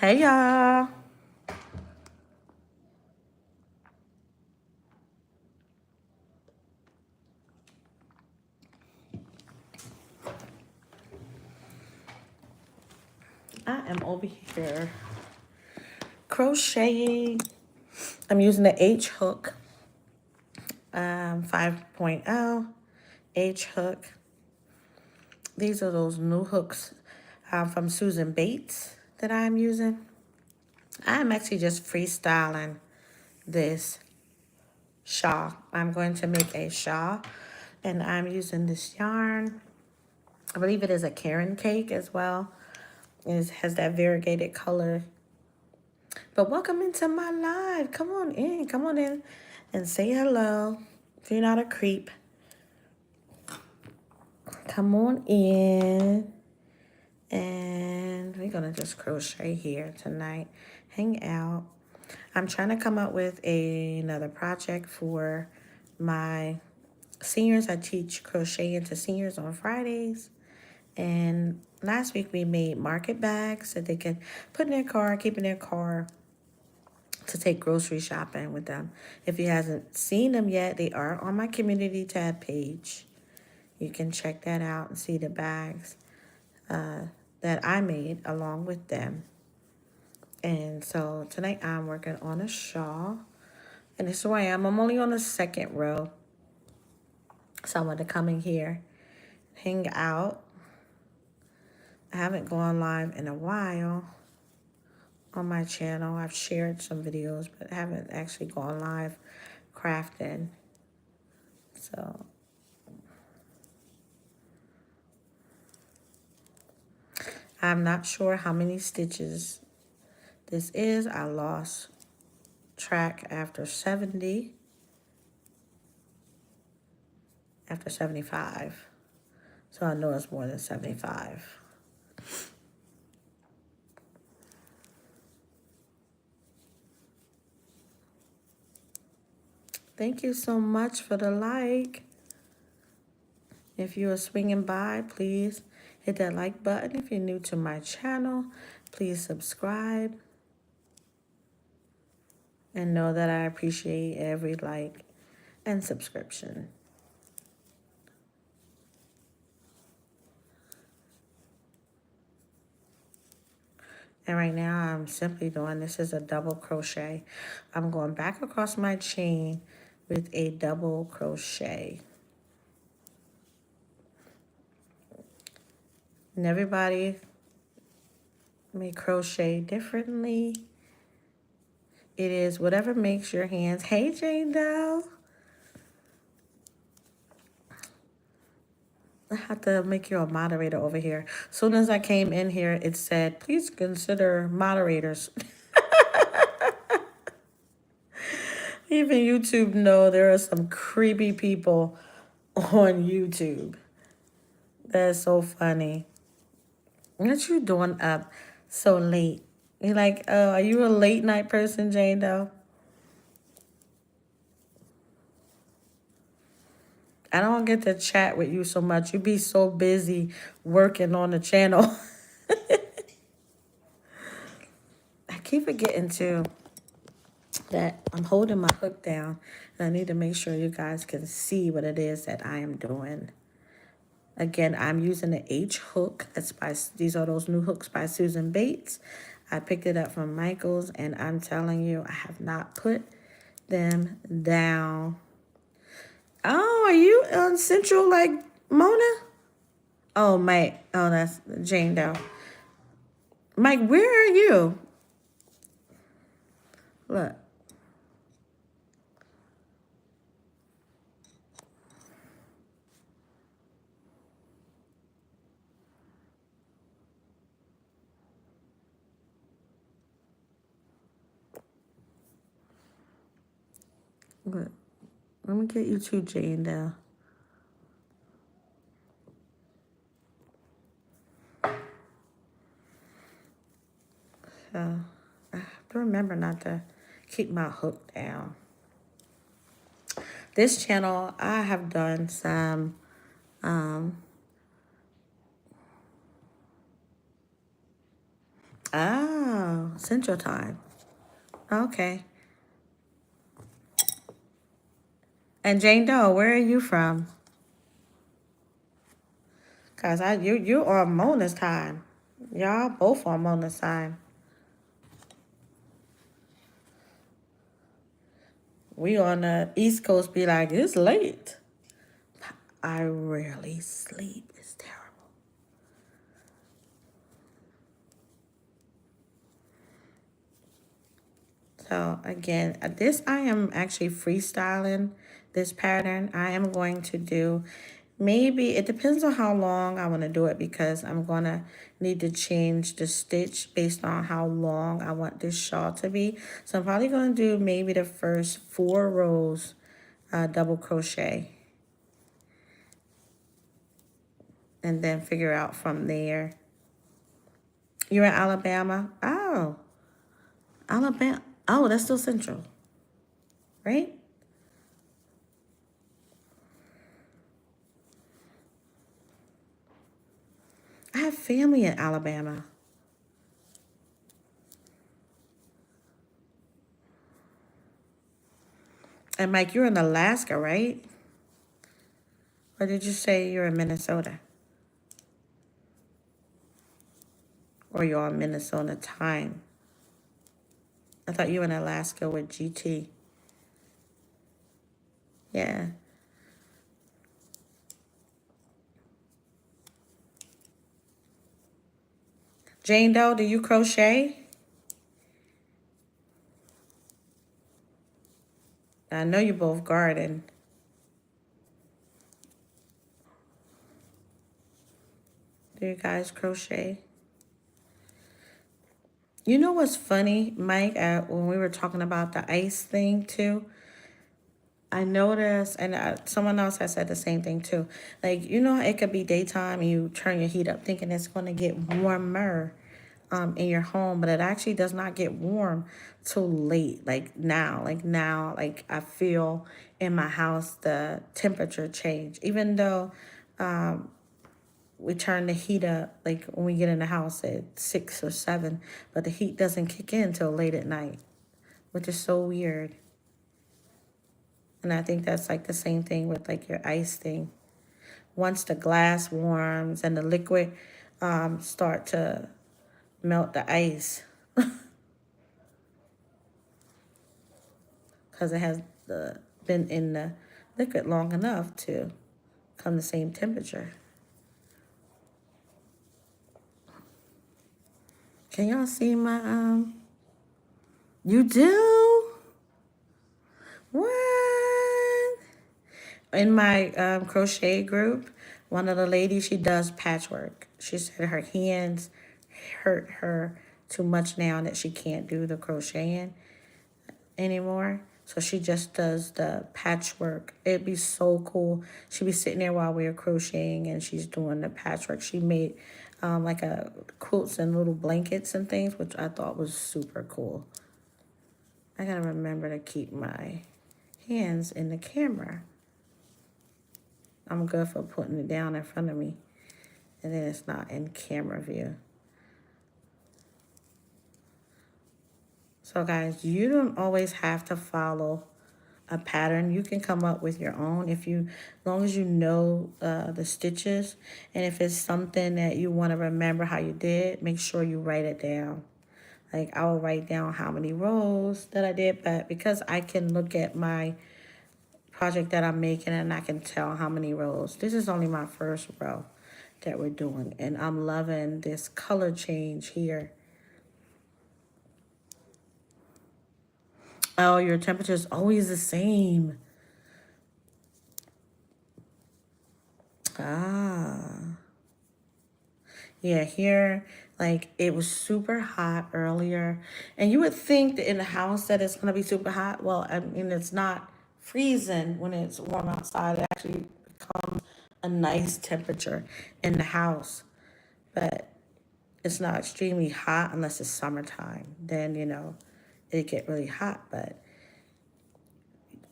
Hey y'all. I am over here crocheting. I'm using the H hook 5.0 H hook. These are those new hooks from Susan Bates that I'm using. I'm actually just freestyling this shawl. I'm going to make a shawl and I'm using this yarn. I believe it is a Karen cake as well. It has that variegated color. But welcome into my live. Come on in and say hello. If you're not a creep, come on in. And we're gonna just crochet here tonight. Hang out. I'm trying to come up with another project for my seniors. I teach crocheting to seniors on Fridays. And last week we made market bags that they can put in their car, keep in their car to take grocery shopping with them. If you hasn't seen them yet, they are on my community tab page. You can check that out and see the bags that I made along with them. And so tonight I'm working on a shawl. And this is where I am. I'm only on the second row. So I want to come in here, hang out. I haven't gone live in a while on my channel. I've shared some videos, but haven't actually gone live crafting. So I'm not sure how many stitches this is. I lost track after 70, after 75. So I know it's more than 75. Thank you so much for the like. If you are swinging by, please hit that like button. If you're new to my channel, please subscribe. And know that I appreciate every like and subscription. And right now I'm simply doing, this is a double crochet. I'm going back across my chain with a double crochet. And everybody may crochet differently. It is whatever makes your hands. Hey, Jane Doe. I have to make you a moderator over here. As soon as I came in here, it said, please consider moderators. Even YouTube know there are some creepy people on YouTube. That's so funny. What you doing up so late? You're like, are you a late night person, Jane Doe? I don't get to chat with you so much. You be so busy working on the channel. I keep forgetting too that I'm holding my hook down and I need to make sure you guys can see what it is that I am doing. Again, I'm using the H hook. These are those new hooks by Susan Bates. I picked it up from Michael's and I'm telling you, I have not put them down. Oh, are you on Central like Mona? Oh, Mike. Oh, that's Jane Doe. Mike, where are you? Look. Look. Let me get you two, Jane Doe. So, I have to remember not to keep my hook down. This channel, I have done some Oh, Central Time. Okay. And Jane Doe, where are you from? Cause you on Mona's time. Y'all both on Mona's time. We on the East Coast be like, it's late. I rarely sleep. It's terrible. So again, this I am actually freestyling this pattern. I am going to do, maybe it depends on how long I want to do it, because I'm going to need to change the stitch based on how long I want this shawl to be. So I'm probably going to do maybe the first 4 rows double crochet, and then figure out from there. You're in Alabama? Oh, Alabama. Oh, that's still Central, right? I have family in Alabama. And Mike, you're in Alaska, right? Or did you say you're in Minnesota? Or you're on Minnesota time? I thought you were in Alaska with GT. Yeah. Jane Doe, do you crochet? I know you both garden. Do you guys crochet? You know what's funny, Mike, when we were talking about the ice thing too? I noticed, and someone else has said the same thing too. Like, you know, it could be daytime and you turn your heat up thinking it's going to get warmer in your home, but it actually does not get warm till late. Like now, like I feel in my house the temperature change. Even though we turn the heat up, like when we get in the house at 6 or 7, but the heat doesn't kick in till late at night, which is so weird. And I think that's like the same thing with like your ice thing. Once the glass warms and the liquid start to melt the ice, because it has been in the liquid long enough to come the same temperature. Can y'all see my you do? What? In my crochet group, one of the ladies, she does patchwork. She said her hands hurt her too much now that she can't do the crocheting anymore. So she just does the patchwork. It'd be so cool. She'd be sitting there while we were crocheting and she's doing the patchwork. She made like a quilts and little blankets and things, which I thought was super cool. I gotta remember to keep my hands in the camera. I'm good for putting it down in front of me, and then it's not in camera view. So guys, you don't always have to follow a pattern. You can come up with your own as long as you know the stitches, and if it's something that you want to remember how you did, make sure you write it down. Like I will write down how many rows that I did, but because I can look at my project that I'm making and I can tell how many rows. This is only my first row that we're doing, and I'm loving this color change here. Oh, your temperature is always the same. Ah. Yeah, here, like, it was super hot earlier. And you would think that in the house that it's going to be super hot. Well, I mean, it's not freezing when it's warm outside. It actually becomes a nice temperature in the house. But it's not extremely hot unless it's summertime. Then, it get really hot. But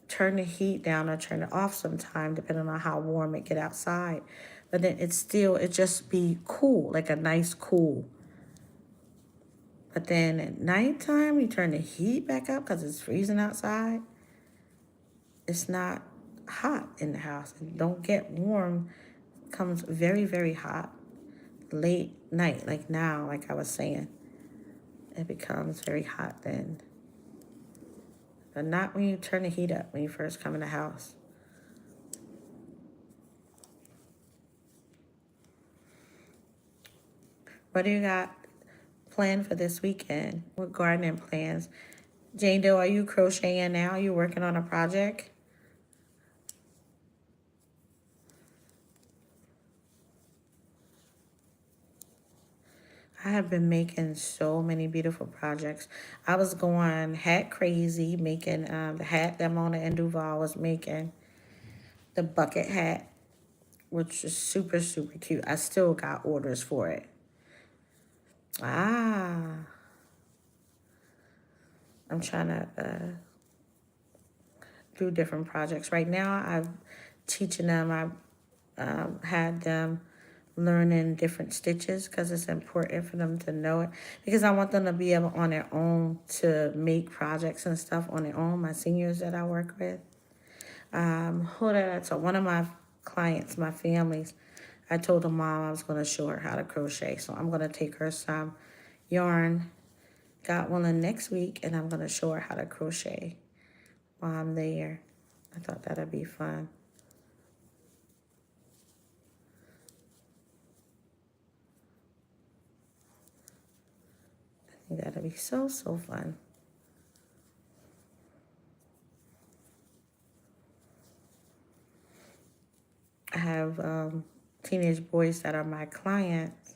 turn the heat down or turn it off sometime, depending on how warm it get outside. But then it just be cool, like a nice cool. But then at nighttime, you turn the heat back up because it's freezing outside. It's not hot in the house. It don't get warm. It comes very, very hot. Late night, like now, like I was saying. It becomes very hot then. But not when you turn the heat up when you first come in the house. What do you got planned for this weekend? What gardening plans? Jane Doe, are you crocheting now? Are you working on a project? I have been making so many beautiful projects. I was going hat crazy making the hat that Mona and Duval was making. The bucket hat, which is super, super cute. I still got orders for it. Ah, I'm trying to do different projects. Right now, I'm teaching them. I've had them learning different stitches because it's important for them to know it. Because I want them to be able on their own to make projects and stuff on their own. My seniors that I work with. So one of my clients, my families, I told her mom I was going to show her how to crochet. So I'm going to take her some yarn. Got one in next week, and I'm going to show her how to crochet while I'm there. I thought that'd be fun. I think that'd be so, so fun. I have teenage boys that are my clients,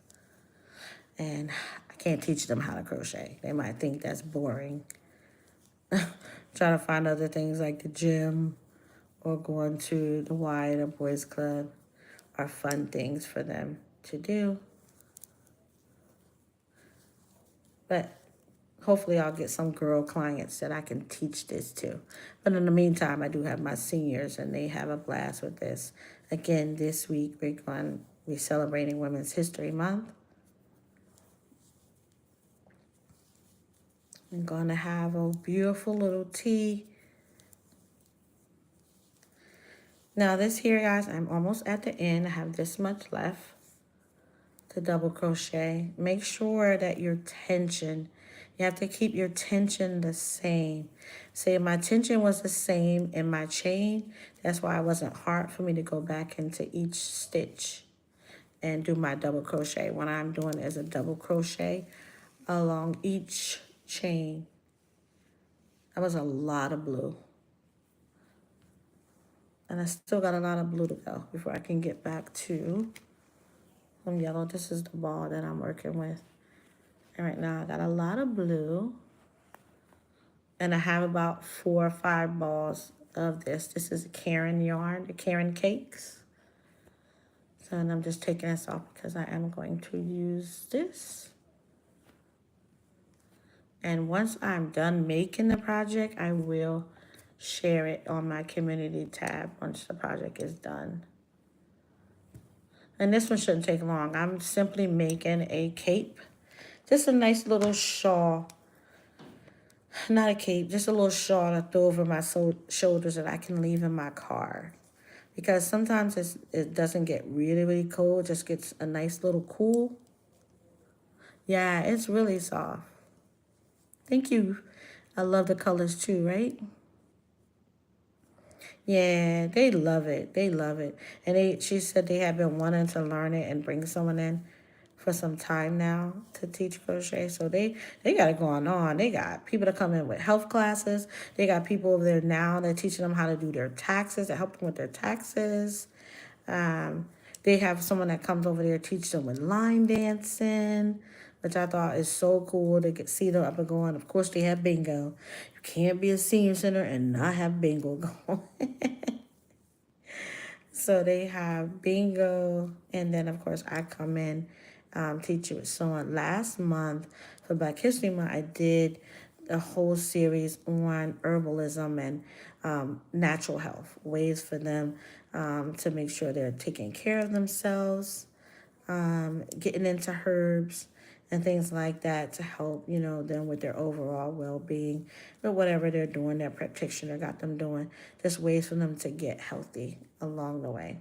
and I can't teach them how to crochet. They might think that's boring. Trying to find other things like the gym or going to the Y or boys club are fun things for them to do. But hopefully I'll get some girl clients that I can teach this to. But in the meantime, I do have my seniors, and they have a blast with this. Again, this week we're celebrating Women's History Month. I'm going to have a beautiful little tea. Now this here, guys, I'm almost at the end. I have this much left to double crochet. Make sure that your tension, you have to keep your tension the same. Say my tension was the same in my chain. That's why it wasn't hard for me to go back into each stitch and do my double crochet. What I'm doing is a double crochet along each chain. That was a lot of blue. And I still got a lot of blue to go before I can get back to some yellow. This is the ball that I'm working with. And right now I got a lot of blue. And I have about 4 or 5 balls of this. This is a Karen yarn, the Karen cakes. So, and I'm just taking this off because I am going to use this. And once I'm done making the project, I will share it on my community tab once the project is done. And this one shouldn't take long. I'm simply making a cape. Just a nice little shawl. Not a cape, just a little shawl to throw over my shoulders that I can leave in my car. Because sometimes it doesn't get really, really cold. It just gets a nice little cool. Yeah, it's really soft. Thank you. I love the colors too, right? Yeah, they love it. They love it. And she said they have been wanting to learn it and bring someone in for some time now to teach crochet. So they got it going on. They got people that come in with health classes. They got people over there now that teaching them how to do their taxes, to help them with their taxes. They have someone that comes over there teach them with line dancing, which I thought is so cool to see them up and going. Of course, they have bingo. You can't be a senior center and not have bingo going. So they have bingo, and then of course I come in, teach you with someone. Last month for Black History Month, I did a whole series on herbalism and natural health, ways for them to make sure they're taking care of themselves, getting into herbs and things like that to help, you know, them with their overall well-being, or whatever they're doing, their practitioner got them doing. Just ways for them to get healthy along the way.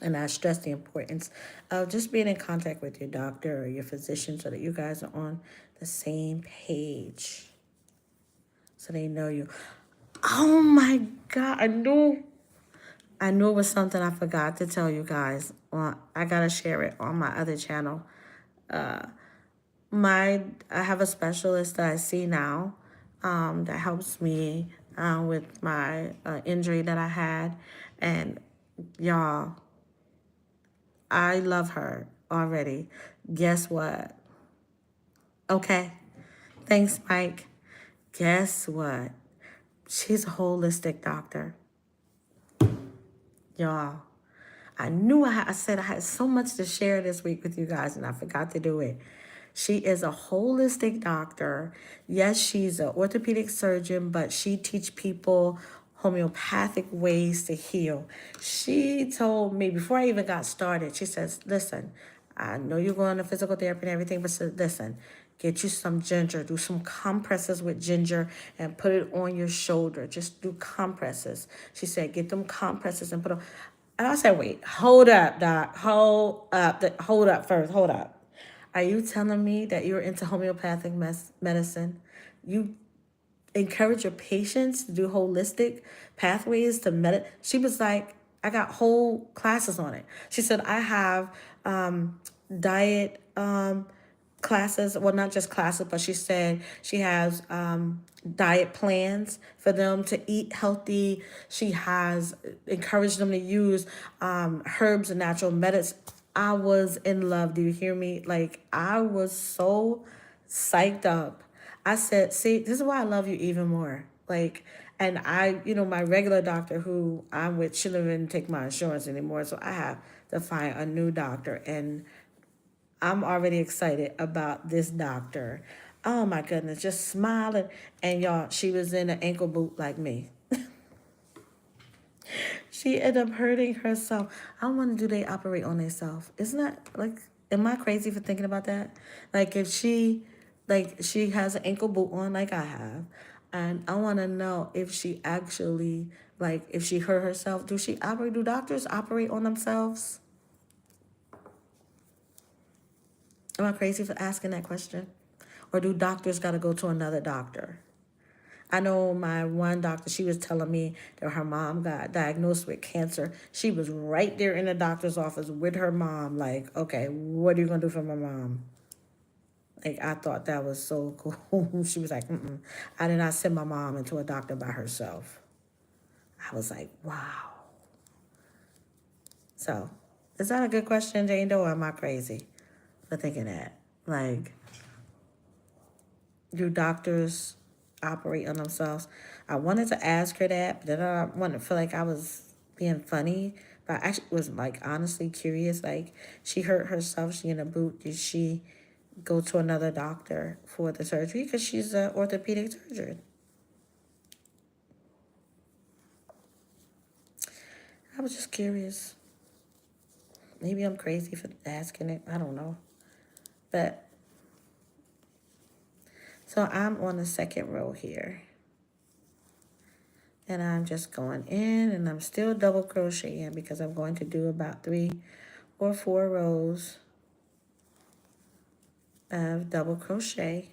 And I stress the importance of just being in contact with your doctor or your physician so that you guys are on the same page. So they know you. Oh my God, I knew it was something I forgot to tell you guys. I gotta share it on my other channel. I have a specialist that I see now, that helps me with my injury that I had, and y'all, I love her already. Guess what? Okay, thanks, Mike. Guess what? She's a holistic doctor, y'all. I said I had so much to share this week with you guys, and I forgot to do it. She is a holistic doctor. Yes, she's an orthopedic surgeon, but she teach people homeopathic ways to heal. She told me before I even got started, she says, listen, I know you're going to physical therapy and everything, but listen, get you some ginger, do some compresses with ginger and put it on your shoulder. Just do compresses. She said, get them compresses and put them. And I said, wait, hold up, doc. Hold up first. Hold up. Are you telling me that you're into homeopathic medicine? You encourage your patients to do holistic pathways to She was like, I got whole classes on it. She said, I have diet classes, well, not just classes, but she said she has diet plans for them to eat healthy. She has encouraged them to use herbs and natural medicine. I was in love. Do you hear me? Like, I was so psyched up. I said, see, this is why I love you even more. Like, and my regular doctor who I'm with, she doesn't even take my insurance anymore. So I have to find a new doctor. And I'm already excited about this doctor. Oh my goodness, just smiling. And y'all, she was in an ankle boot like me. She ended up hurting herself. I wonder, do they operate on themselves? Isn't that like, am I crazy for thinking about that? Like if she has an ankle boot on like I have, and I want to know if she actually, like if she hurt herself, do doctors operate on themselves? Am I crazy for asking that question? Or do doctors got to go to another doctor? I know my one doctor, she was telling me that her mom got diagnosed with cancer. She was right there in the doctor's office with her mom, like, okay, what are you going to do for my mom? Like, I thought that was so cool. She was like, I did not send my mom into a doctor by herself. I was like, wow. So, is that a good question, Jane Doe, or am I crazy for thinking that? Like, do doctors operate on themselves? I wanted to ask her that, but then I wanted to feel like I was being funny. But I actually was like honestly curious. Like she hurt herself, she in a boot. Did she go to another doctor for the surgery? Because she's an orthopedic surgeon. I was just curious. Maybe I'm crazy for asking it. I don't know. But so I'm on the second row here. And I'm just going in and I'm still double crocheting because I'm going to do about 3 or 4 rows of double crochet.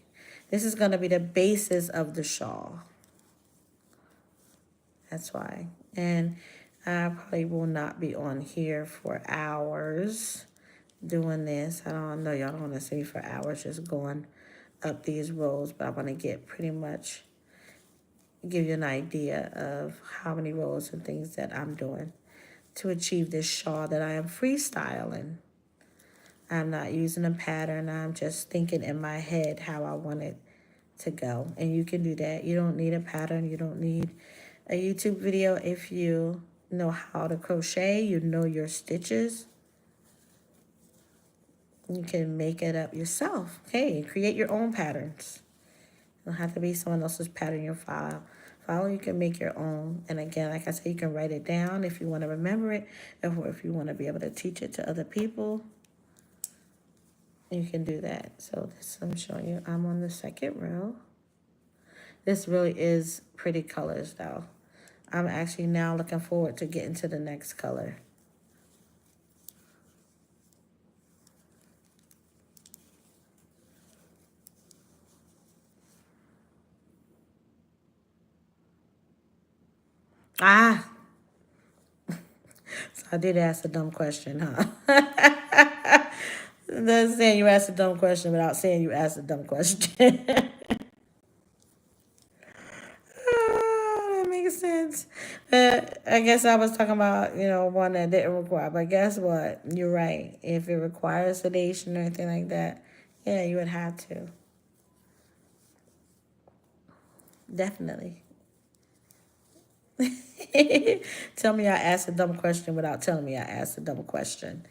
This is going to be the basis of the shawl. That's why. And I probably will not be on here for hours doing this. I don't know. Y'all don't want to see me for hours just going up these rows, but I want to get pretty much give you an idea of how many rows and things that I'm doing to achieve this shawl that I am freestyling. I'm not using a pattern. I'm just thinking in my head how I want it to go. And you can do that. You don't need a pattern. You don't need a YouTube video. If you know how to crochet, you know your stitches, you can make it up yourself. Hey, create your own patterns. It don't have to be someone else's pattern your file. You can make your own. And again, like I said, you can write it down if you want to remember it, or if you want to be able to teach it to other people. you can do that. So this I'm showing you. I'm on the second row. This really is pretty colors though. I'm actually now looking forward to getting to the next color. Ah, so I did ask a dumb question, huh? That's saying you asked a dumb question without saying you asked a dumb question. Oh, that makes sense. I guess I was talking about, one that didn't require. But guess what? You're right. If it requires sedation or anything like that, yeah, you would have to. Definitely. Tell me I asked a dumb question without telling me I asked a dumb question.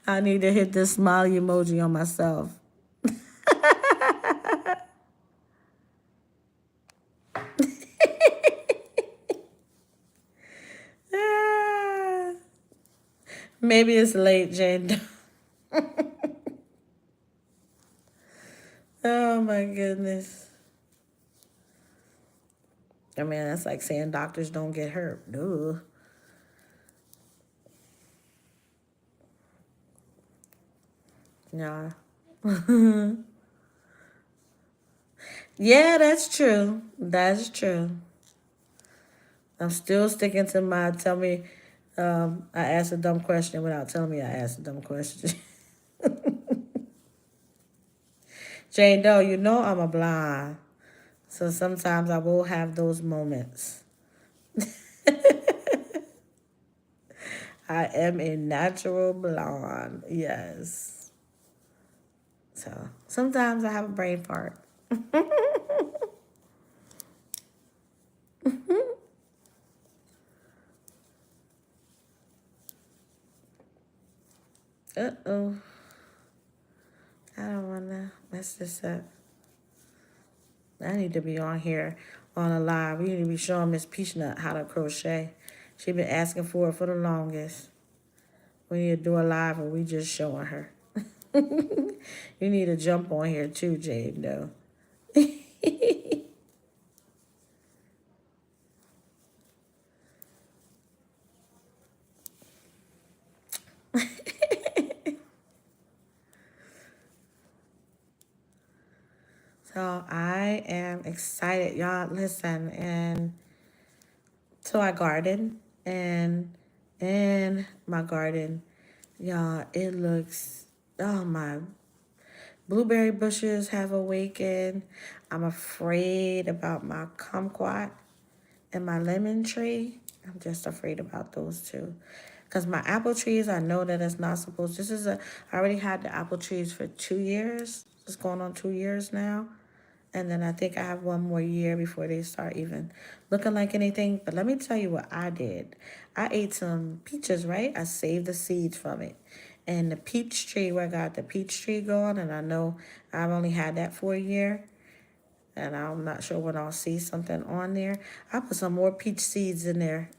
I need to hit this smiley emoji on myself. Ah, maybe it's late, Jane. Oh my goodness. I mean, that's like saying doctors don't get hurt. Duh. Yeah. Yeah, that's true. That's true. I'm still sticking to my tell me I asked a dumb question without telling me I asked a dumb question. Jane Doe, you know I'm a blonde. So sometimes I will have those moments. I am a natural blonde. Yes. So sometimes I have a brain fart. Uh-oh. I don't want to mess this up. I need to be on here on a live. We need to be showing Miss Peachnut how to crochet. She been asking for it for the longest. We need to do a live and we just showing her. You need to jump on here too, Jade, though. So I am excited. Y'all listen, and so I garden and in my garden, y'all, it looks, oh my, blueberry bushes have awakened. I'm afraid about my kumquat and my lemon tree. I'm just afraid about those two. Because my apple trees, I know that it's not supposed, I already had the apple trees for 2 years. It's going on 2 years now. And then I think I have one more year before they start even looking like anything. But let me tell you what I did. I ate some peaches, right? I saved the seeds from it. And the peach tree, where I got the peach tree going, and I know I've only had that for a year. And I'm not sure when I'll see something on there. I put some more peach seeds in there.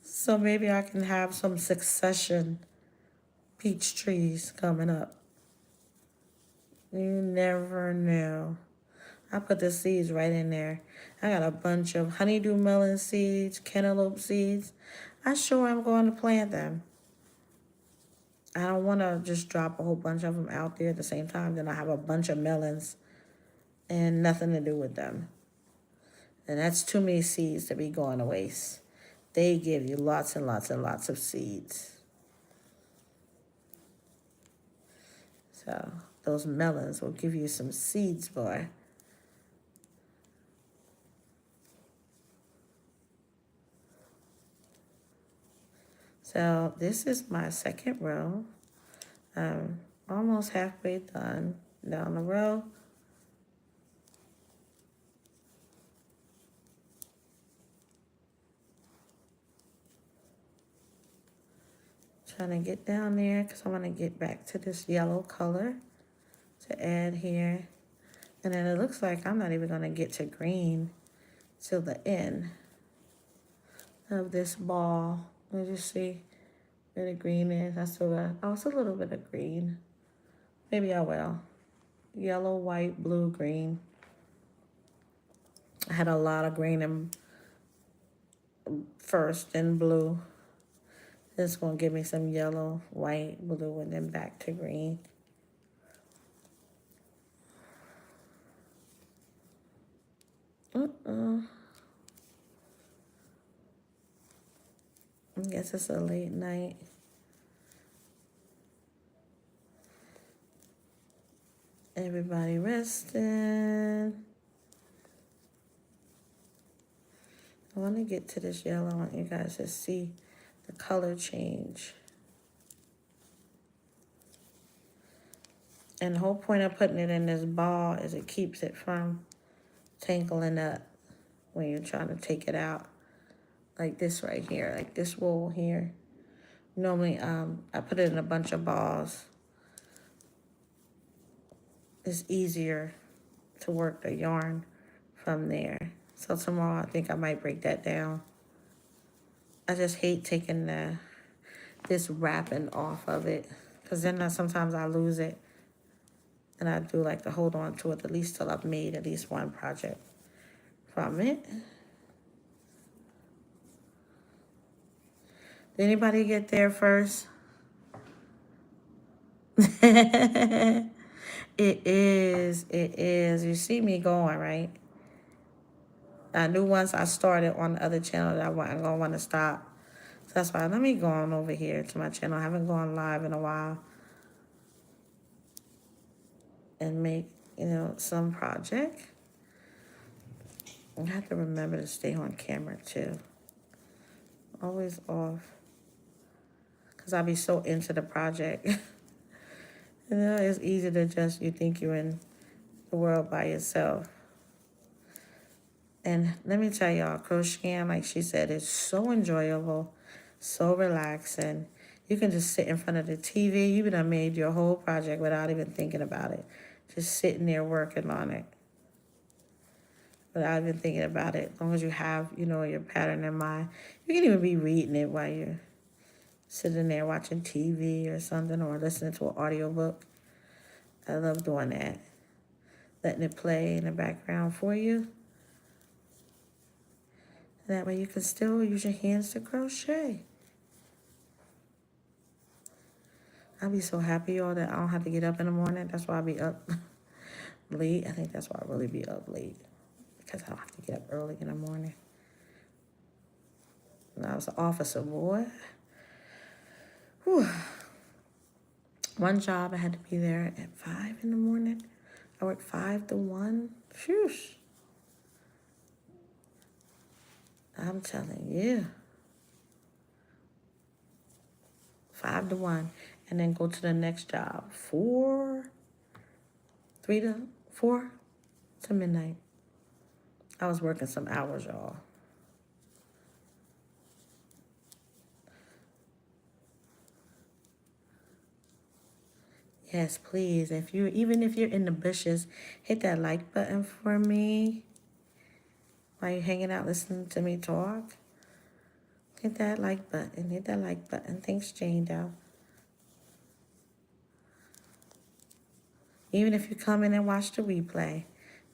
So maybe I can have some succession peach trees coming up. You never know. I put the seeds right in there. I got a bunch of honeydew melon seeds, cantaloupe seeds. I sure am going to plant them. I don't want to just drop a whole bunch of them out there at the same time. Then I have a bunch of melons and nothing to do with them. And that's too many seeds to be going to waste. They give you lots and lots and lots of seeds. So those melons will give you some seeds, boy. So this is my second row. Almost halfway done down the row. Trying to get down there because I want to get back to this yellow color to add here. And then it looks like I'm not even going to get to green till the end of this ball. Let's just see. where the green is. I still got, oh, it's a little bit of green. Maybe I will. Yellow, white, blue, green. I had a lot of green and first and blue. This gonna give me some yellow, white, blue, and then back to green. I guess it's a late night. Everybody resting. I want to get to this yellow. I want you guys to see the color change. And the whole point of putting it in this ball is it keeps it from tangling up when you're trying to take it out. Like this right here, like this wool here. Normally, I put it in a bunch of balls. It's easier to work the yarn from there. So tomorrow, I think I might break that down. I just hate taking this wrapping off of it, because then sometimes I lose it. And I do like to hold on to it at least till I've made at least one project from it. Did anybody get there first? It is. It is. You see me going, right? I knew once I started on the other channel that I wasn't going to want to stop. So that's why let me go on over here to my channel. I haven't gone live in a while. And make, some project. I have to remember to stay on camera too. Always off. Because I'll be so into the project. It's easy to just, you think you're in the world by yourself. And let me tell y'all, crocheting, like she said, is so enjoyable, so relaxing. You can just sit in front of the TV. You done made your whole project without even thinking about it. Just sitting there working on it without even thinking about it. As long as you have, your pattern in mind. You can even be reading it while you're sitting there watching TV or something, or listening to an audiobook. I love doing that. Letting it play in the background for you. That way you can still use your hands to crochet. I'll be so happy, y'all, that I don't have to get up in the morning. That's why I be up late. I think that's why I really be up late. Because I don't have to get up early in the morning. And I was an officer, boy. Whew. One job, I had to be there at 5 in the morning. I worked 5 to 1. Phew. I'm telling you. 5 to 1. And then go to the next job. 3 to 4 to midnight. I was working some hours, y'all. Yes, please. Even if you're in the bushes, hit that like button for me. While you're hanging out listening to me talk. Hit that like button. Hit that like button. Thanks, Jane Doe. Even if you come in and watch the replay,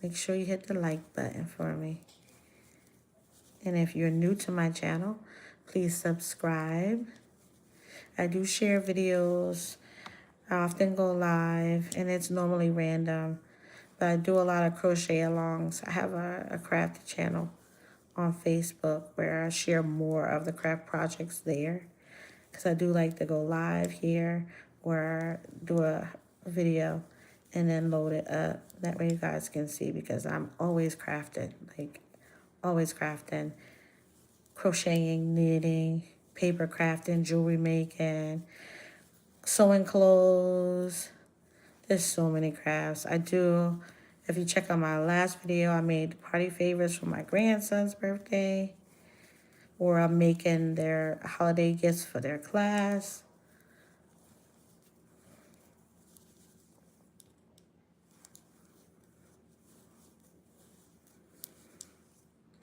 make sure you hit the like button for me. And if you're new to my channel, please subscribe. I do share videos. I often go live, and it's normally random. But I do a lot of crochet alongs. I have a craft channel on Facebook where I share more of the craft projects there. Because I do like to go live here or do a video and then load it up. That way you guys can see, because I'm always crafting. Like, always crafting. Crocheting, knitting, paper crafting, jewelry making, sewing clothes. There's so many crafts. I do, if you check out my last video, I made party favors for my grandson's birthday. Or I'm making their holiday gifts for their class.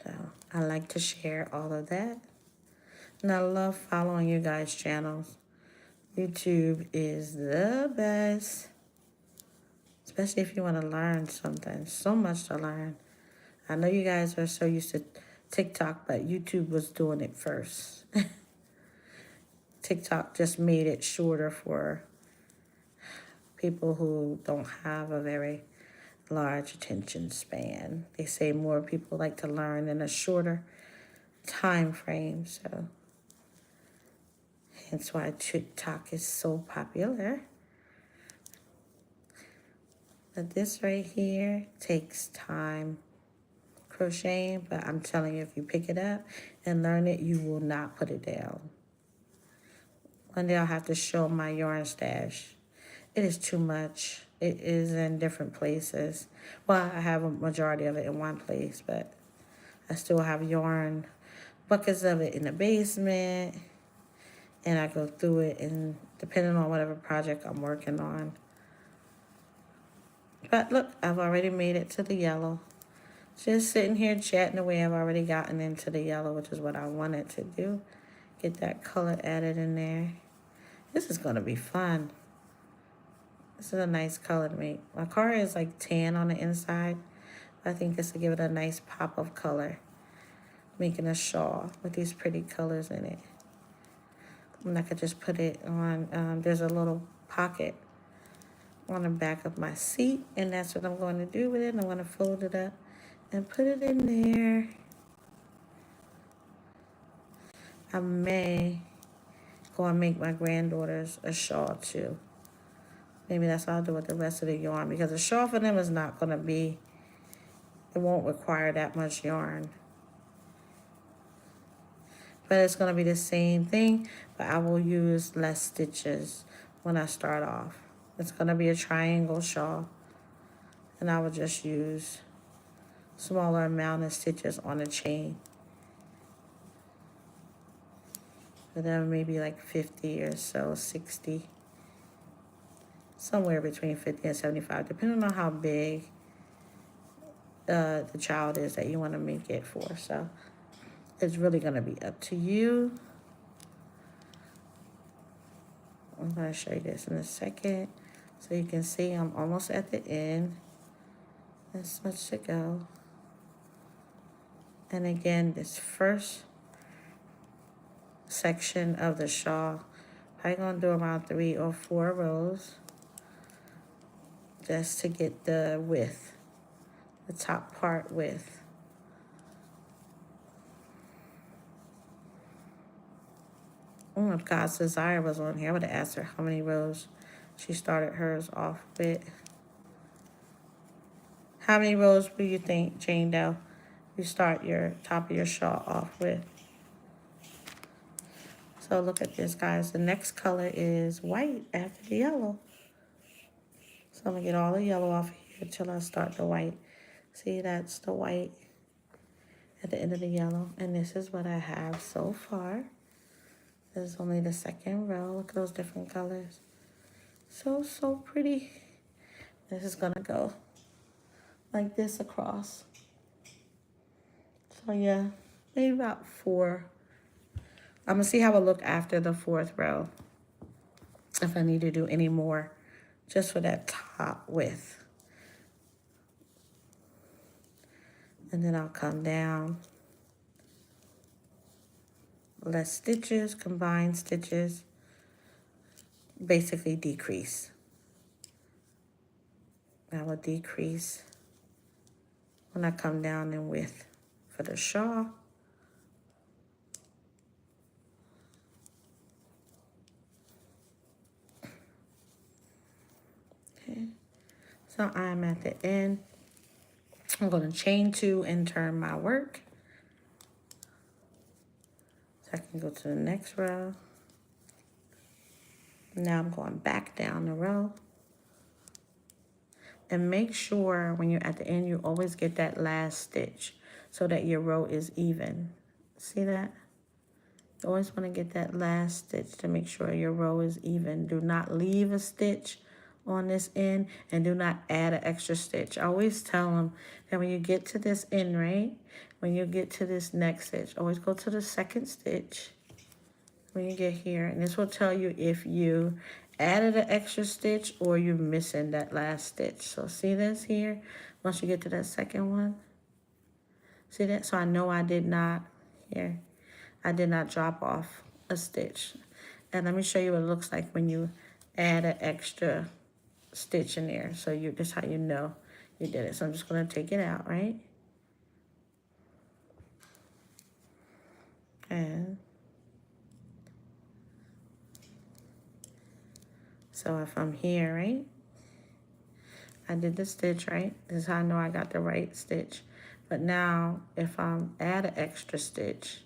So I like to share all of that. And I love following you guys' channels. YouTube is the best, especially if you want to learn something. So much to learn. I know you guys are so used to TikTok, but YouTube was doing it first. TikTok just made it shorter for people who don't have a very large attention span. They say more people like to learn in a shorter time frame, so hence why TikTok is so popular. But this right here takes time crocheting, but I'm telling you, if you pick it up and learn it, you will not put it down. One day I'll have to show my yarn stash. It is too much. It is in different places. Well, I have a majority of it in one place, but I still have yarn, buckets of it in the basement, and I go through it, and depending on whatever project I'm working on. But look, I've already made it to the yellow. Just sitting here chatting away, I've already gotten into the yellow, which is what I wanted to do. Get that color added in there. This is going to be fun. This is a nice color to make. My car is like tan on the inside. I think this will give it a nice pop of color. Making a shawl with these pretty colors in it. And I could just put it on, there's a little pocket on the back of my seat. And that's what I'm going to do with it. I'm going to fold it up and put it in there. I may go and make my granddaughters a shawl too. Maybe that's what I'll do with the rest of the yarn, because a shawl for them is not going to be, it won't require that much yarn. But it's going to be the same thing, but I will use less stitches when I start off. It's going to be a triangle shawl, and I will just use smaller amount of stitches on a chain. But then maybe like 50 or so, 60. Somewhere between 50 and 75, depending on how big the child is that you want to make it for. So it's really going to be up to you. I'm going to show you this in a second. So you can see I'm almost at the end. There's much to go. And again, this first section of the shawl, I'm going to do around 3 or 4 rows. Just to get the width, the top part width. Oh, if God's Desire was on here, I would have asked her how many rows she started hers off with. How many rows do you think, Jane Doe, you start your top of your shawl off with? So look at this, guys. The next color is white after the yellow. So I'm going to get all the yellow off here until I start the white. See, that's the white at the end of the yellow. And this is what I have so far. This is only the second row. Look at those different colors. So pretty. This is going to go like this across. So yeah, maybe about 4. I'm going to see how it look after the 4th row. If I need to do any more. Just for that top width. And then I'll come down. Less stitches, combined stitches. Basically decrease. I will decrease when I come down in width for the shawl. So I'm at the end. I'm going to chain 2 and turn my work. So I can go to the next row. Now I'm going back down the row. And make sure when you're at the end, you always get that last stitch so that your row is even. See that? You always want to get that last stitch to make sure your row is even. Do not leave a stitch on this end, and do not add an extra stitch. I always tell them that when you get to this end, right, when you get to this next stitch, always go to the second stitch, when you get here, and this will tell you if you added an extra stitch or you're missing that last stitch. So see this here? Once you get to that second one, see that? So I know I did not, here, I did not drop off a stitch. And let me show you what it looks like when you add an extra stitch in there. So that's how you know you did it. So I'm just gonna take it out, right? And so if I'm here, right? I did the stitch, right? This is how I know I got the right stitch. But now, if I'm add an extra stitch,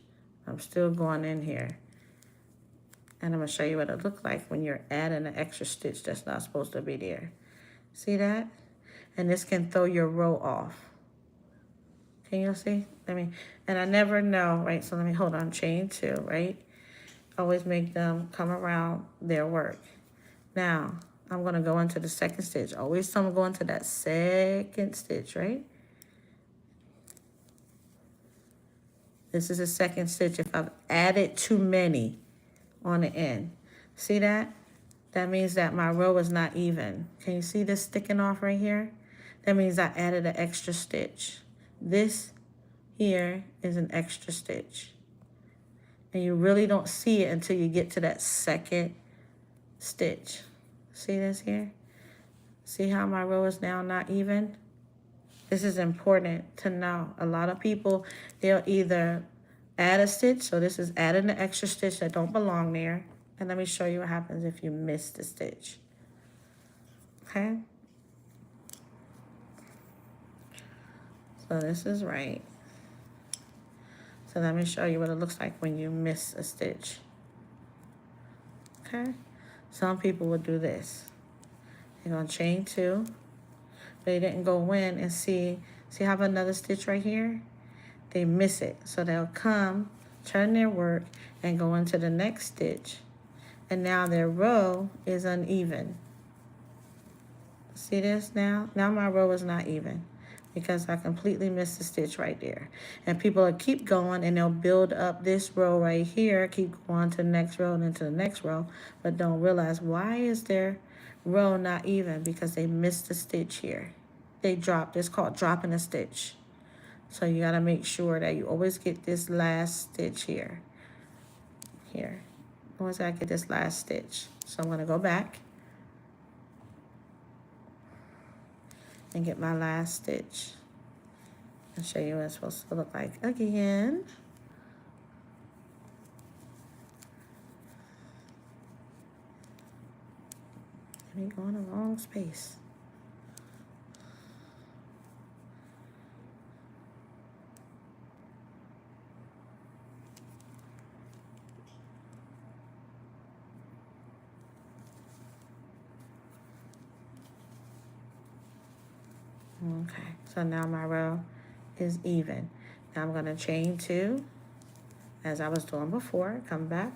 I'm still going in here. And I'm gonna show you what it looks like when you're adding an extra stitch that's not supposed to be there. See that? And this can throw your row off. Can you see? And I never know, right? So let me hold on, chain 2, right? Always make them come around their work. Now, I'm gonna go into the second stitch. Always I'm going to that second stitch, right? This is the second stitch if I've added too many on the end. See that? That means that my row is not even. Can you see this sticking off right here? That means I added an extra stitch. This here is an extra stitch. And you really don't see it until you get to that second stitch. See this here? See how my row is now not even? This is important to know. A lot of people, they'll either add a stitch, so this is adding an extra stitch that don't belong there. And let me show you what happens if you miss the stitch. Okay? So this is right. So let me show you what it looks like when you miss a stitch. Okay? Some people will do this. They're going to chain 2. They didn't go in and see I have another stitch right here? They miss it. So they'll come, turn their work, and go into the next stitch. And now their row is uneven. See this now? Now my row is not even because I completely missed the stitch right there. And people will keep going and they'll build up this row right here, keep going to the next row and into the next row, but don't realize why is their row not even? Because they missed the stitch here. They dropped. It's called dropping a stitch. So you got to make sure that you always get this last stitch here. Here. Always got to get this last stitch. So I'm going to go back and get my last stitch and show you what it's supposed to look like again. Let me go in the wrong space. Okay, so now my row is even. Now I'm going to chain 2, as I was doing before, come back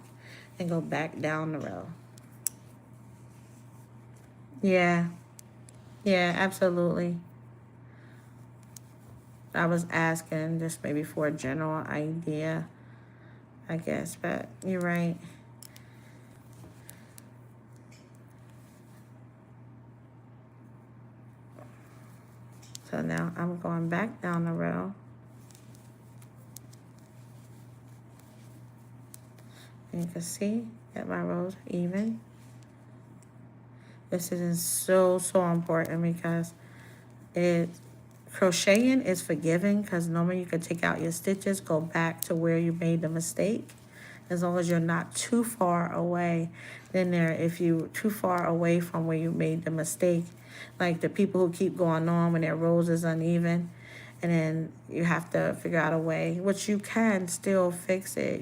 and go back down the row. Yeah, absolutely. I was asking just maybe for a general idea, I guess, but you're right. So now I'm going back down the row. And you can see that my rows are even. This is so important because crocheting is forgiving because normally you can take out your stitches, go back to where you made the mistake. As long as you're not too far away. Then if you're too far away from where you made the mistake, like the people who keep going on when their rows is uneven, and then you have to figure out a way, which you can still fix it.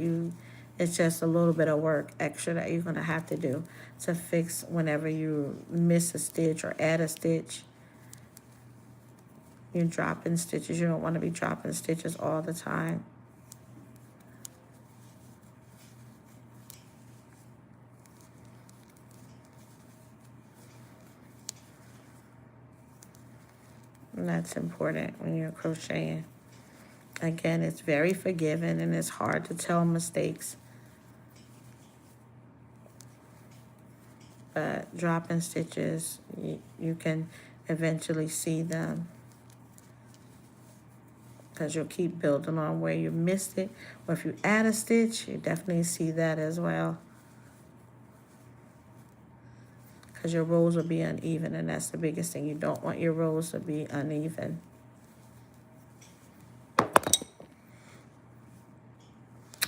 It's just a little bit of work extra that you're going to have to do to fix whenever you miss a stitch or add a stitch. You're dropping stitches. You don't want to be dropping stitches all the time. And that's important when you're crocheting. Again, it's very forgiving and it's hard to tell mistakes. dropping stitches, you can eventually see them, because you'll keep building on where you missed it. Or if you add a stitch, you definitely see that as well, because your rows will be uneven, and that's the biggest thing. You don't want your rows to be uneven.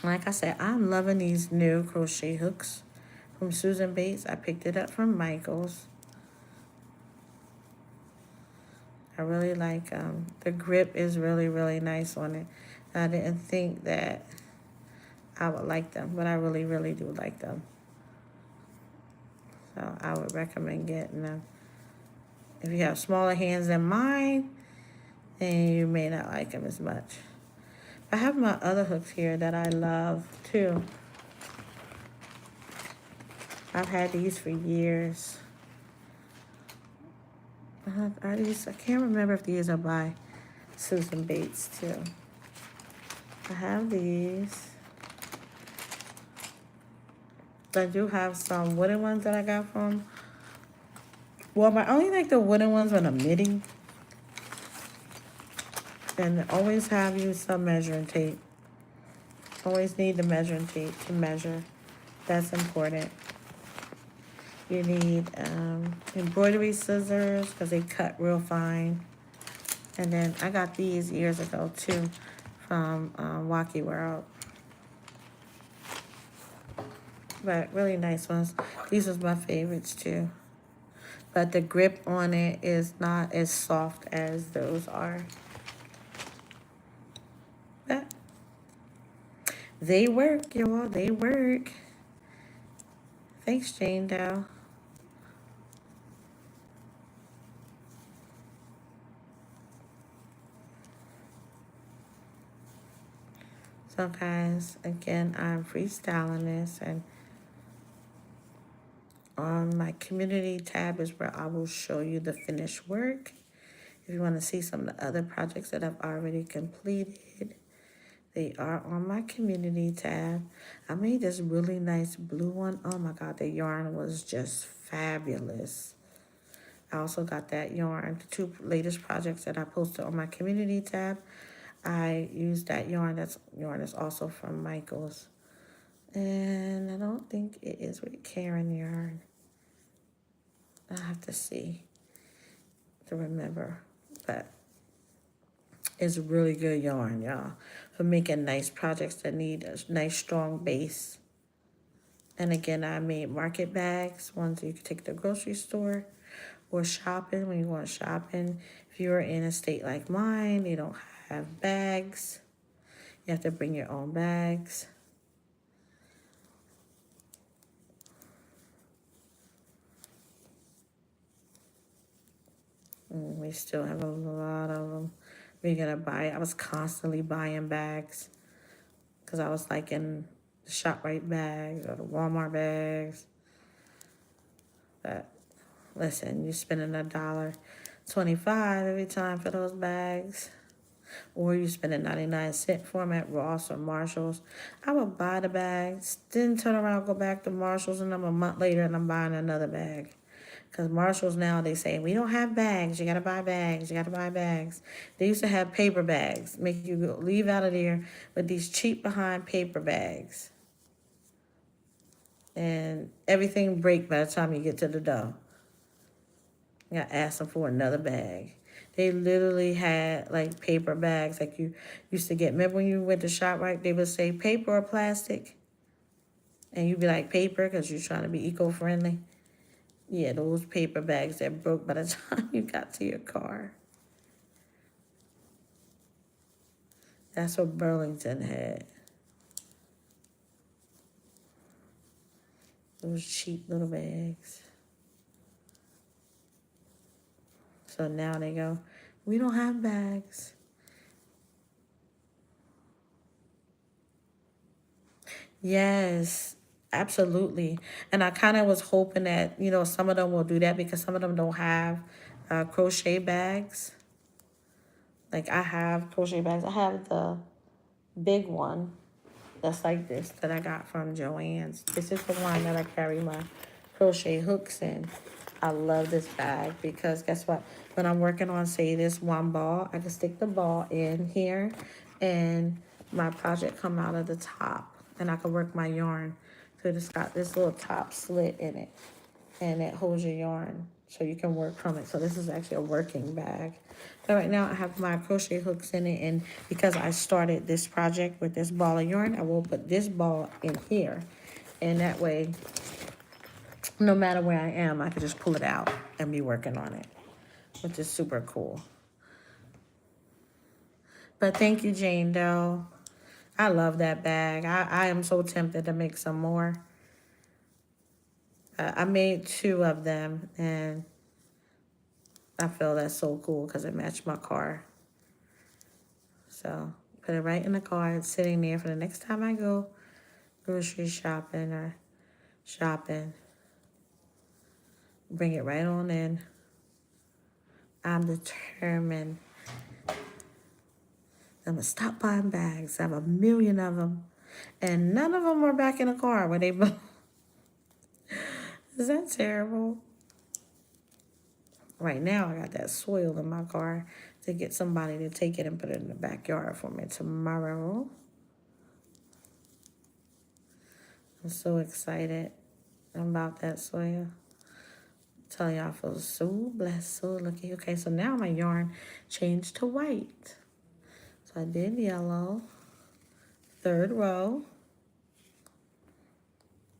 Like I said, I'm loving these new crochet hooks from Susan Bates. I picked it up from Michael's. I really like the grip is really, really nice on it. I didn't think that I would like them, but I really, really do like them. So I would recommend getting them. If you have smaller hands than mine, then you may not like them as much. I have my other hooks here that I love too. I've had these for years. Are these? I can't remember if these are by Susan Bates too. I have these. I do have some wooden ones that I got from Walmart. I only like the wooden ones when I'm knitting. And always have you some measuring tape. Always need the measuring tape to measure. That's important. You need embroidery scissors because they cut real fine. And then I got these years ago too from Wacky World. But really nice ones. These was my favorites too. But the grip on it is not as soft as those are. But they work, y'all. They work. Thanks, Jane Dow. So guys, again, I'm freestyling this, and on my community tab is where I will show you the finished work. If you want to see some of the other projects that I've already completed, they are on my community tab. I made this really nice blue one. Oh my God, the yarn was just fabulous. I also got that yarn, the two latest projects that I posted on my community tab. I used that yarn. That's also from Michael's. And I don't think it is with Karen yarn. I have to see to remember. But it's really good yarn, y'all, for making nice projects that need a nice, strong base. And again, I made market bags, ones you can take to the grocery store or shopping when you want shopping. If you're in a state like mine, you don't have bags. You have to bring your own bags. We still have a lot of them. We're gonna buy. I was constantly buying bags because I was like in the ShopRite bags or the Walmart bags. But listen, you're spending $1.25 every time for those bags, or you spending 99 cents for them at Ross or Marshalls. I would buy the bags, then turn around, go back to Marshalls, and I'm a month later and I'm buying another bag. Because Marshalls now, they say, we don't have bags. You got to buy bags. You got to buy bags. They used to have paper bags. Make you go, leave out of there with these cheap behind paper bags. And everything break by the time you get to the door. You got to ask them for another bag. They literally had like paper bags like you used to get. Remember when you went to ShopRite, they would say paper or plastic? And you'd be like paper because you're trying to be eco-friendly. Yeah, those paper bags that broke by the time you got to your car. That's what Burlington had. Those cheap little bags. So now they go, we don't have bags. Yes, absolutely. And I kind of was hoping that, you know, some of them will do that because some of them don't have crochet bags. Like I have crochet bags. I have the big one that's like this that I got from Joann's. This is the one that I carry my crochet hooks in. I love this bag because guess what? When I'm working on, say, this one ball, I can stick the ball in here and my project come out of the top and I can work my yarn. So it's got this little top slit in it and it holds your yarn so you can work from it. So this is actually a working bag. So right now I have my crochet hooks in it, and because I started this project with this ball of yarn, I will put this ball in here. And that way, no matter where I am, I can just pull it out and be working on it, which is super cool. But thank you, Jane Doe. I love that bag. I am so tempted to make some more. I made 2 of them, and I feel that's so cool because it matched my car. So put it right in the car. It's sitting there for the next time I go grocery shopping or shopping. Bring it right on in. I'm determined. I'm going to stop buying bags. I have 1,000,000 of them. And none of them are back in the car where they belong. Is that terrible? Right now, I got that soil in my car to get somebody to take it and put it in the backyard for me tomorrow. I'm so excited about that soil. Tell y'all, I feel so blessed, so lucky. Okay, so now my yarn changed to white. So I did yellow, 3rd row.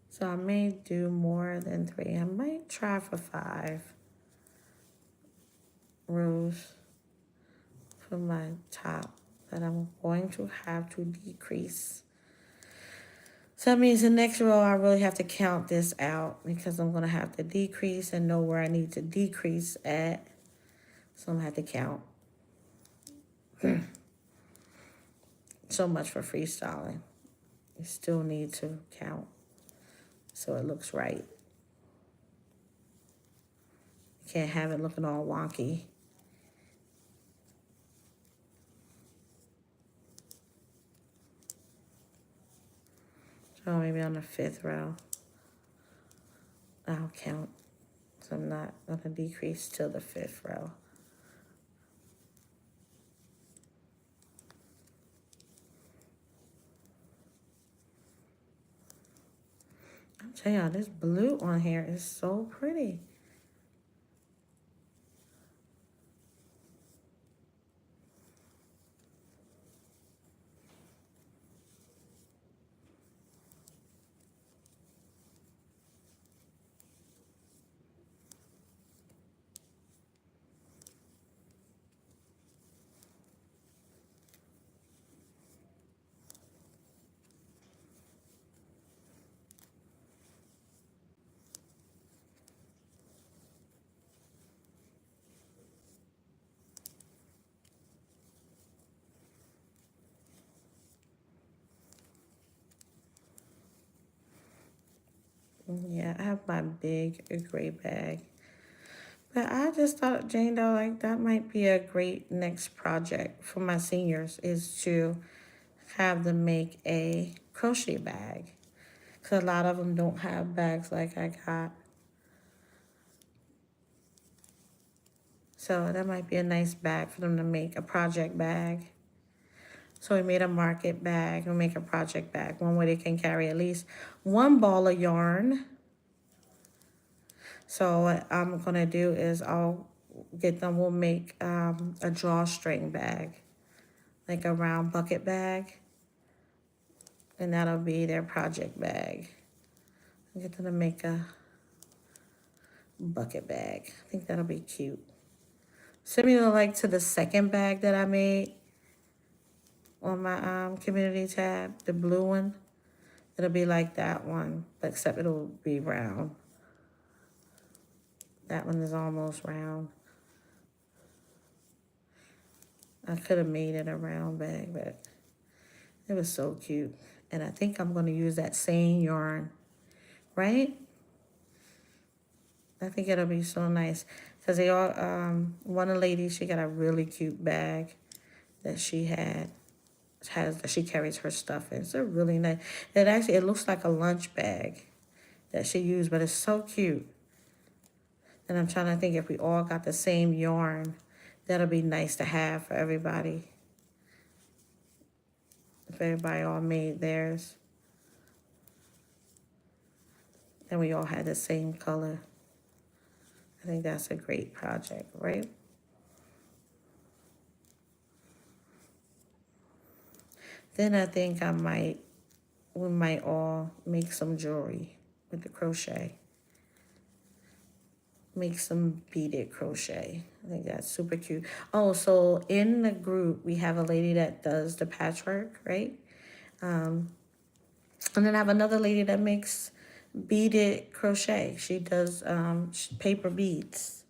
So I may do more than 3. I might try for 5 rows for my top, but I'm going to have to decrease. So that means the next row I really have to count this out because I'm going to have to decrease and know where I need to decrease at. So I'm going to have to count. So much for freestyling. You still need to count so it looks right. You can't have it looking all wonky. So maybe on the 5th row, I'll count. So I'm not going to decrease till the 5th row. I'm telling y'all, this blue on here is so pretty. Yeah, I have my big gray bag. But I just thought, Jane Doe, like that might be a great next project for my seniors is to have them make a crochet bag. Because a lot of them don't have bags like I got. So that might be a nice bag for them to make, a project bag. So we made a market bag, we make a project bag, one where they can carry at least 1 ball of yarn. So what I'm gonna do is I'll get them, we'll make a drawstring bag, like a round bucket bag. And that'll be their project bag. I'll get them to make a bucket bag. I think that'll be cute. Similar like to the second bag that I made on my community tab, the blue one. It'll be like that one, but except it'll be round. That one is almost round. I could have made it a round bag, but it was so cute. And I think I'm going to use that same yarn, right? I think it'll be so nice. Because they all, one of the ladies, she got a really cute bag that she that she carries her stuff in. It's a really nice, it looks like a lunch bag that she used, but it's so cute. And I'm trying to think if we all got the same yarn, that'll be nice to have for everybody. If everybody all made theirs. And we all had the same color. I think that's a great project, right? Then I think we might all make some jewelry with the crochet. Make some beaded crochet. I think that's super cute. Oh, so in the group, we have a lady that does the patchwork, right? And then I have another lady that makes beaded crochet. She does paper beads.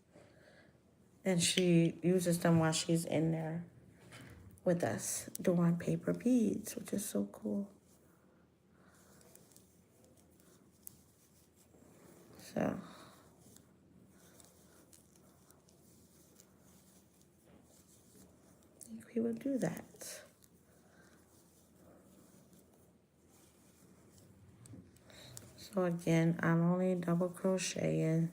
And she uses them while she's in there with us doing paper beads, which is so cool. So I think we will do that. So again, I'm only double crocheting.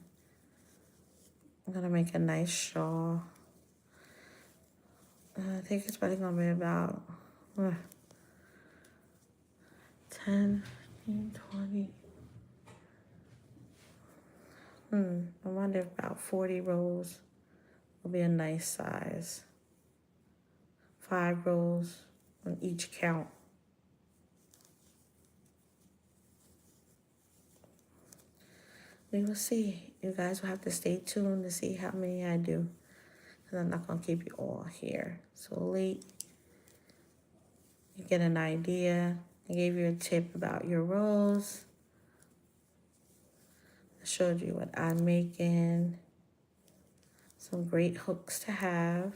I'm gonna make a nice shawl. I think it's probably gonna be about 10, 15, 20. I wonder if about 40 rows will be a nice size. 5 rows on each count. We will see. You guys will have to stay tuned to see how many I do. Because I'm not going to keep you all here so late. You get an idea. I gave you a tip about your rows. I showed you what I'm making. Some great hooks to have.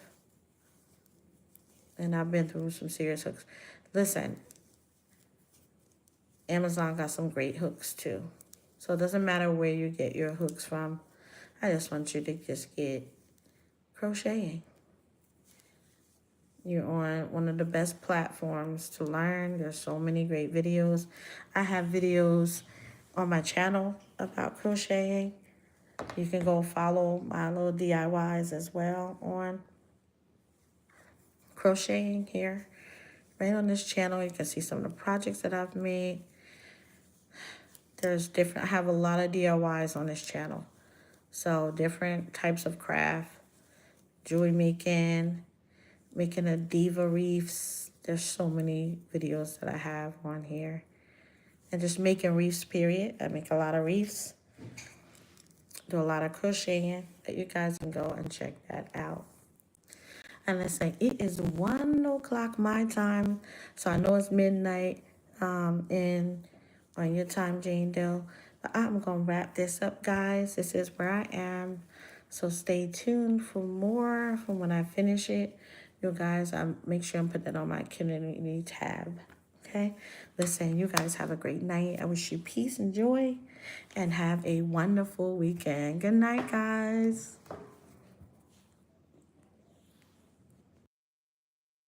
And I've been through some serious hooks. Listen, Amazon got some great hooks too. So it doesn't matter where you get your hooks from. I just want you to just get crocheting. You're on one of the best platforms to learn. There's so many great videos. I have videos on my channel about crocheting. You can go follow my little DIYs as well on crocheting here. Right on this channel, you can see some of the projects that I've made. There's different, I have a lot of DIYs on this channel. So different types of craft, jewelry making, making a diva wreaths. There's so many videos that I have on here. And just making wreaths, period. I make a lot of wreaths. Do a lot of crocheting. But you guys can go and check that out. And let's say it is 1 o'clock my time. So I know it's midnight on your time, Jane Doe. But I'm going to wrap this up, guys. This is where I am. So stay tuned for more from when I finish it. You guys, I make sure I'm putting that on my community tab. Okay? Listen, you guys have a great night. I wish you peace and joy. And have a wonderful weekend. Good night, guys.